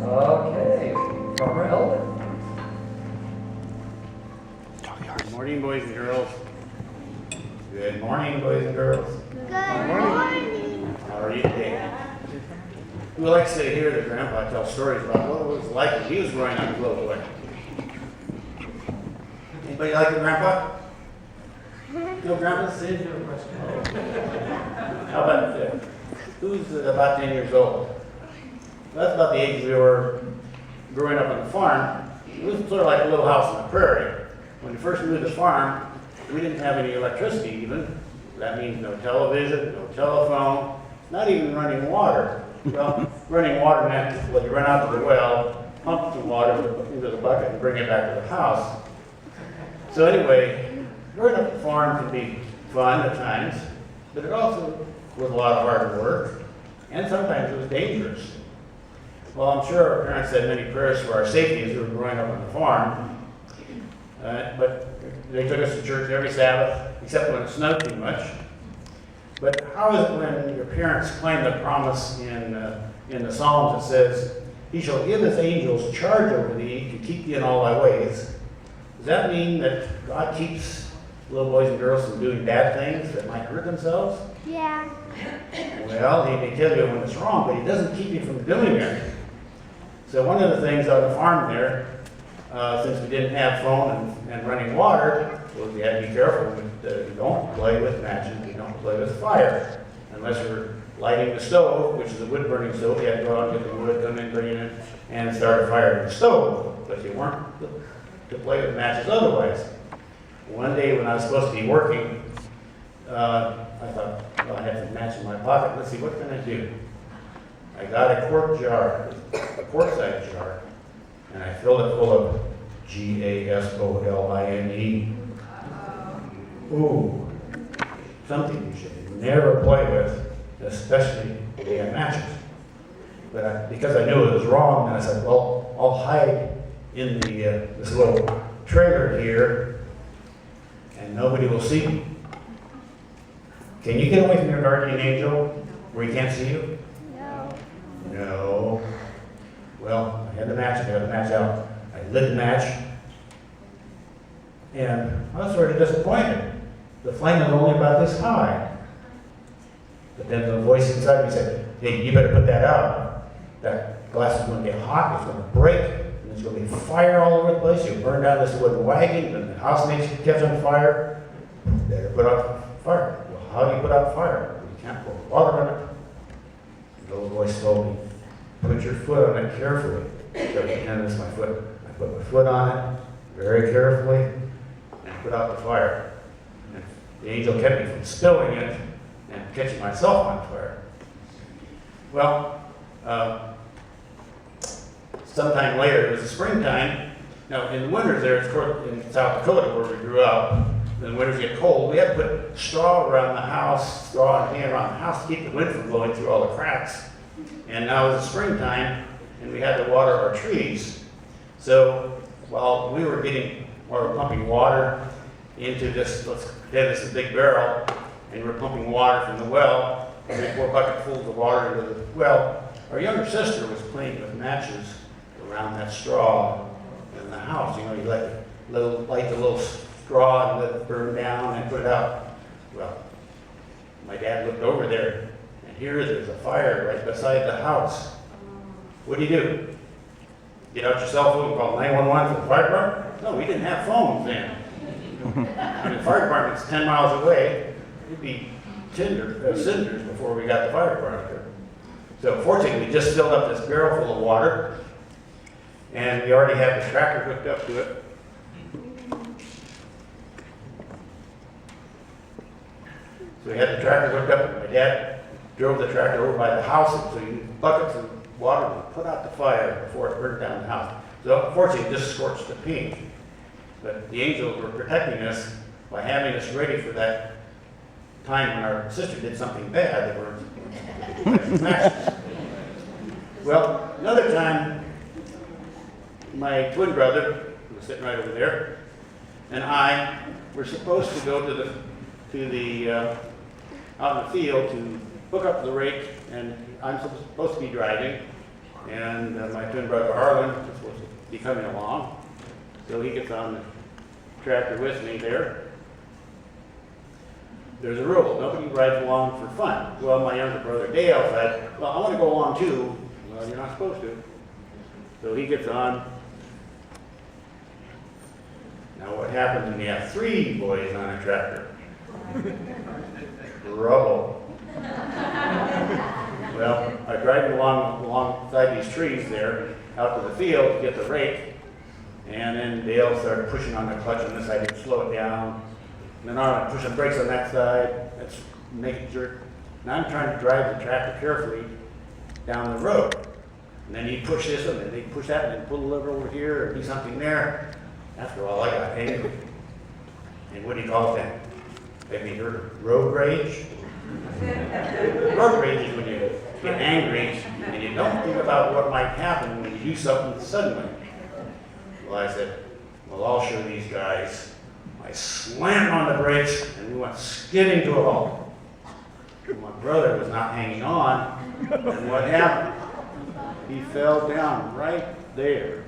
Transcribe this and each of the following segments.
Okay, Farmer Elwyn. Good morning, boys and girls. Good morning, boys and girls. Good morning. How are you today? We like to hear the grandpa tell stories about what it was like when he was growing up as a little boy. Anybody like it, Grandpa? No, Grandpa? Say your question. How about who's about 10 years old? That's about the age we were growing up on the farm. It was sort of like a little house on the prairie. When we first moved to the farm, we didn't have any electricity even. That means no television, no telephone, not even running water. Well, running water meant, well, you run out to the well, pump some water into the bucket and bring it back to the house. So anyway, growing up the farm can be fun at times, but it also was a lot of hard work, and sometimes it was dangerous. Well, I'm sure our parents said many prayers for our safety as we were growing up on the farm, but they took us to church every Sabbath, except when it snowed too much. But how is it when your parents claim the promise in the Psalms that says, "He shall give his angels charge over thee to keep thee in all thy ways"? Does that mean that God keeps little boys and girls from doing bad things that might hurt themselves? Yeah. Well, he may tell you when it's wrong, but he doesn't keep you from doing it. So one of the things on the farm there, since we didn't have phone and running water, was we had to be careful that you don't play with matches, you don't play with fire. Unless you're lighting the stove, which is a wood-burning stove, you had to go out and get the wood, come in, bring it in, and start a fire in the stove. But you weren't to play with matches otherwise. One day when I was supposed to be working, I thought, well, I had some matches in my pocket. Let's see, what can I do? I got a quart jar, a quart-sized jar, and I filled it full of gasoline. Ooh, something you should never play with, especially if you have matches. But because I knew it was wrong, I said, well, I'll hide in this little trailer here, and nobody will see me. Can you get away from your guardian angel where he can't see you? No. No. Well, I had the match, I got the match out. I lit the match, and I was sort of disappointed. The flame was only about this high. But then the voice inside me said, hey, you better put that out. That glass is going to get hot, it's going to break, and there's going to be fire all over the place. You'll burn down this wooden wagon, and the house needs to catch on fire. Better put out fire. Well, how do you put out fire? You can't pour water on it. The little voice told me, put your foot on it carefully. So pretend it's my foot. I put my foot on it very carefully and put out the fire. And the angel kept me from spilling it and catching myself on fire. Well, sometime later, it was the springtime. Now, in the winters there, of course, in South Dakota where we grew up, when the winters get cold, we had to put straw around the house, straw and hay around the house to keep the wind from blowing through all the cracks. And now it's the springtime, and we had to water our trees. So while we were pumping water into this, let's say this is a big barrel, and we're pumping water from the well, and we pour bucketfuls of water into the well, our younger sister was playing with matches around that straw in the house. You know, you light the little straw and let it burn down and put it out. Well, my dad looked over there, and here there's a fire right beside the house. What do? Get out your cell phone and call 911 for the fire department? No, we didn't have phones then. And the fire department's 10 miles away. It'd be cinders before we got the fire department there. So fortunately, we just filled up this barrel full of water, and we already had the tractor hooked up to it. So we had the tractor hooked up, and my dad drove the tractor over by the house, and so you buckets of water to put out the fire before it burned down the house. So unfortunately, it just scorched the paint. But the angels were protecting us by having us ready for that time when our sister did something bad. They were matches. Well, another time, my twin brother, who was sitting right over there, and I were supposed to go to the out in the field to hook up the rake, and I'm supposed to be driving, And my twin brother Harlan was supposed to be coming along. So he gets on the tractor with me there. There's a rule, nobody rides along for fun. Well, my younger brother Dale said, well, I want to go along too. Well, you're not supposed to. So he gets on. Now what happens when you have 3 boys on a tractor? Trouble. Well, I'm driving alongside these trees there, out to the field to get the rake, and then Dale started pushing on the clutch on this side to slow it down. And then I'm pushing brakes on that side, that's making sure. And I'm trying to drive the tractor carefully down the road. And then he'd push this one, and they'd push that, and then pull the lever over here, or do something there. After all, I got angry. And what do you call it then? Have you heard of road rage? Road rage is when you get angry and you don't think about what might happen when you do something suddenly. Well, I said, well, I'll show these guys. I slammed on the brakes and we went skidding to a halt. My brother was not hanging on, and what happened? He fell down right there.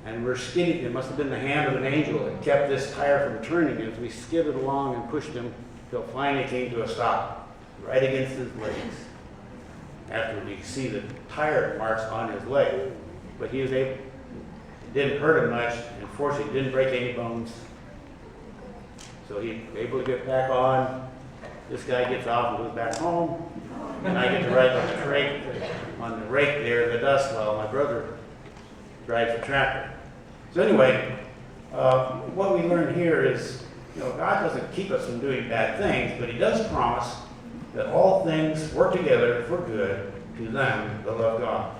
And we're skidding. It must have been the hand of an angel that kept this tire from turning as we skidded along and pushed him until finally came to a stop, right against his legs. After we see the tire marks on his leg. But he was able, it didn't hurt him much, and fortunately didn't break any bones. So he was able to get back on. This guy gets off and goes back home. And I get to ride on the rake there in the dust while my brother drives the tractor. So anyway, what we learn here is, God doesn't keep us from doing bad things, but he does promise that all things work together for good to them that love God.